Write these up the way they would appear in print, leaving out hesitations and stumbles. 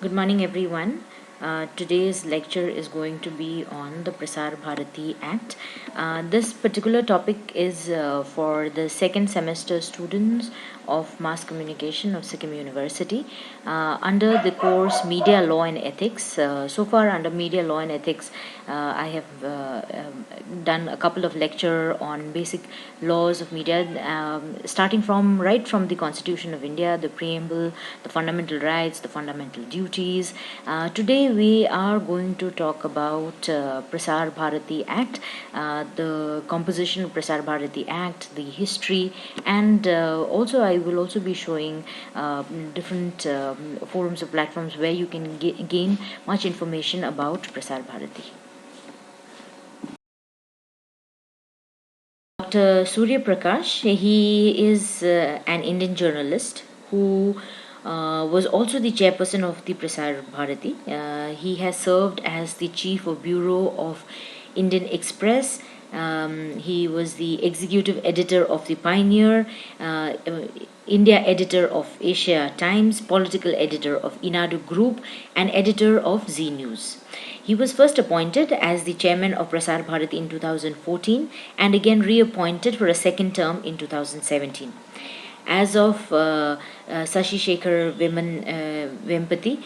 Good morning, everyone. Today's lecture is going to be on the Prasar Bharati Act. This particular topic is for the second semester students of mass communication of Sikkim University under the course Media Law and Ethics. So far, under Media Law and Ethics, I have done a couple of lecture on basic laws of media, starting from right from the Constitution of India, the preamble, the fundamental rights, the fundamental duties. Today we are going to talk about Prasar Bharati Act, the composition of Prasar Bharati Act, the history, and also I will also be showing different forums or platforms where you can gain much information about Prasar Bharati. Dr. Surya Prakash, he is an Indian journalist who was also the chairperson of the Prasar Bharati. He has served as the chief of Bureau of Indian Express. He was the executive editor of the Pioneer, India editor of Asia Times, political editor of Inadu Group, and editor of Zee News. He was first appointed as the chairman of Prasar Bharati in 2014 and again reappointed for a second term in 2017. As of Sashi Shekhar Vempati,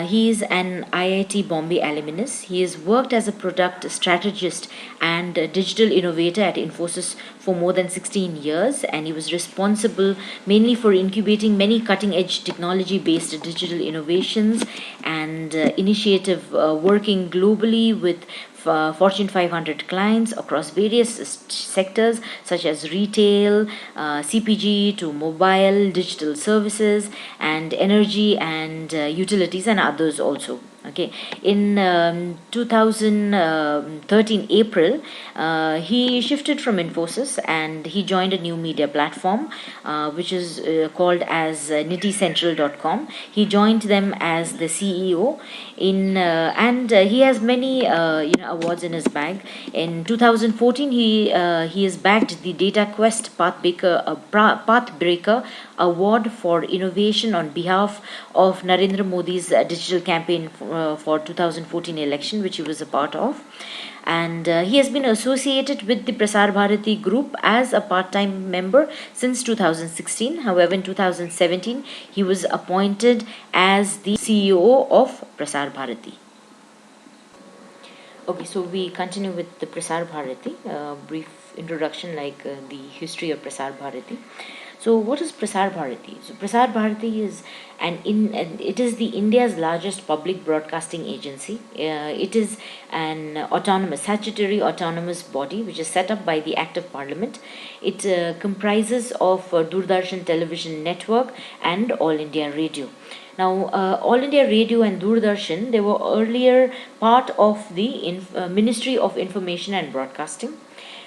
he is an IIT Bombay alumnus. He has worked as a product strategist and digital innovator at Infosys for more than 16 years, and he was responsible mainly for incubating many cutting edge technology based digital innovations and initiative working globally with Fortune 500 clients across various sectors such as retail, CPG to mobile, digital services, and energy and utilities and others also. Okay, in 2013 April, he shifted from Infosys and he joined a new media platform, which is called as nittycentral.com. He joined them as the CEO and he has many awards in his bag. In 2014, he has bagged the Data Quest Pathbreaker Award for innovation on behalf of Narendra Modi's digital campaign for 2014 election, which he was a part of. And he has been associated with the Prasar Bharati group as a part-time member since 2016. However, in 2017, he was appointed as the CEO of Prasar Bharati. Okay, so we continue with the Prasar Bharati, brief introduction like the history of Prasar Bharati. So, what is Prasar Bharati? So, Prasar Bharati is it is the India's largest public broadcasting agency. It is an statutory autonomous body which is set up by the Act of Parliament. It comprises of Doordarshan Television Network and All India Radio. Now, All India Radio and Doordarshan, they were earlier part of the Ministry of Information and Broadcasting.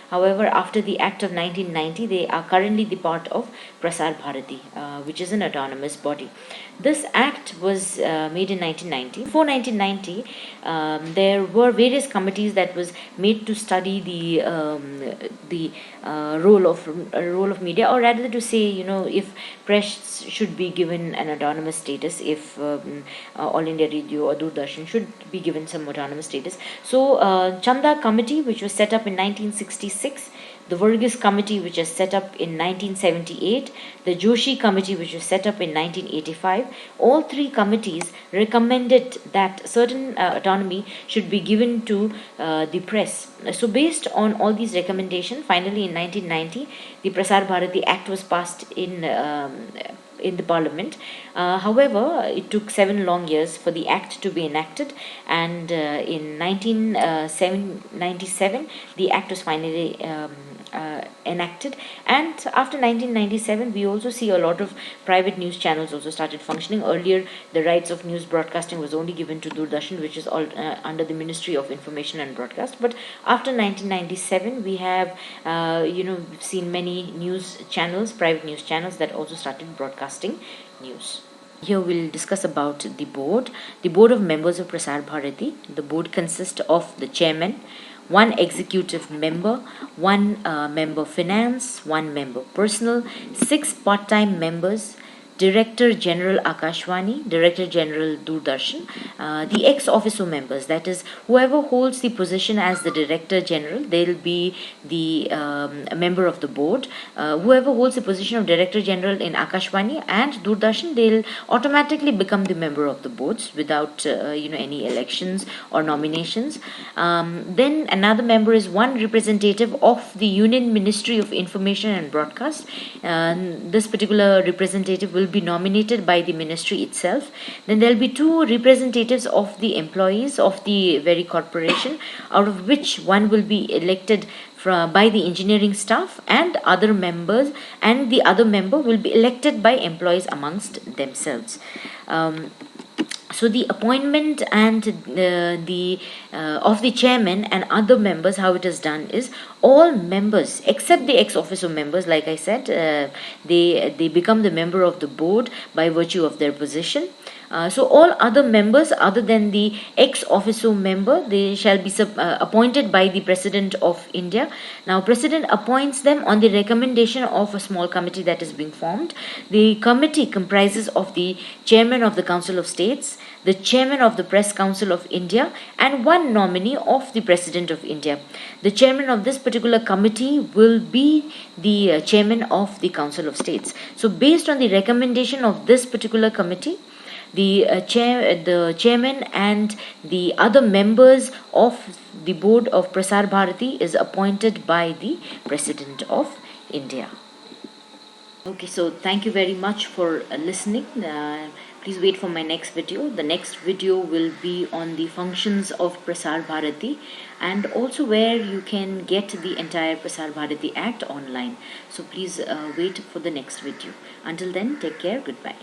However, after the Act of 1990, they are currently the part of Prasar Bharati, which is an autonomous body. This act was made in 1990. Before 1990, there were various committees that was made to study the role of media, or rather to say, if press should be given an autonomous status, if All India Radio or Doordarshan should be given some autonomous status. So, Chanda Committee, which was set up in 1966, the Verghese Committee, which was set up in 1978, the Joshi Committee, which was set up in 1985, all three committees recommended that certain autonomy should be given to the press. So, based on all these recommendations, finally in 1990, the Prasar Bharati Act was passed in the parliament. However, it took 7 long years for the act to be enacted, and in 1997 the act was finally enacted. And after 1997, we also see a lot of private news channels also started functioning. Earlier, the rights of news broadcasting was only given to Doordarshan, which is all under the Ministry of Information and Broadcast. But after 1997, we have seen many news channels, private news channels, that also started broadcasting news. Here we'll discuss about the board. The board of members of Prasar Bharati. The board consists of the chairman, one executive member, one member finance, one member personal, 6 part-time members, Director General Akashvani, Director General Doordarshan, the ex officio members, that is, whoever holds the position as the Director General, they'll be the a member of the board. Whoever holds the position of Director General in Akashvani and Doordarshan, they'll automatically become the member of the boards without any elections or nominations. Then another member is one representative of the Union Ministry of Information and Broadcast. This particular representative will be nominated by the ministry itself. Then there'll be two representatives of the employees of the very corporation, out of which one will be elected by the engineering staff and other members, and the other member will be elected by employees amongst themselves. So the appointment and the of the chairman and other members, how it is done is, all members except the ex officio members, like I said, they become the member of the board by virtue of their position. So all other members other than the ex officio member, they shall be appointed by the President of India. Now President appoints them on the recommendation of a small committee that is being formed. The committee comprises of the chairman of the Council of States, the chairman of the Press Council of India, and one nominee of the President of India. The chairman of this particular committee will be the chairman of the Council of States. So based on the recommendation of this particular committee, the chairman and the other members of the board of Prasar Bharati is appointed by the President of India. Okay, so thank you very much for listening. Please wait for my next video. The next video will be on the functions of Prasar Bharati, and also where you can get the entire Prasar Bharati Act online. So please wait for the next video. Until then, take care. Goodbye.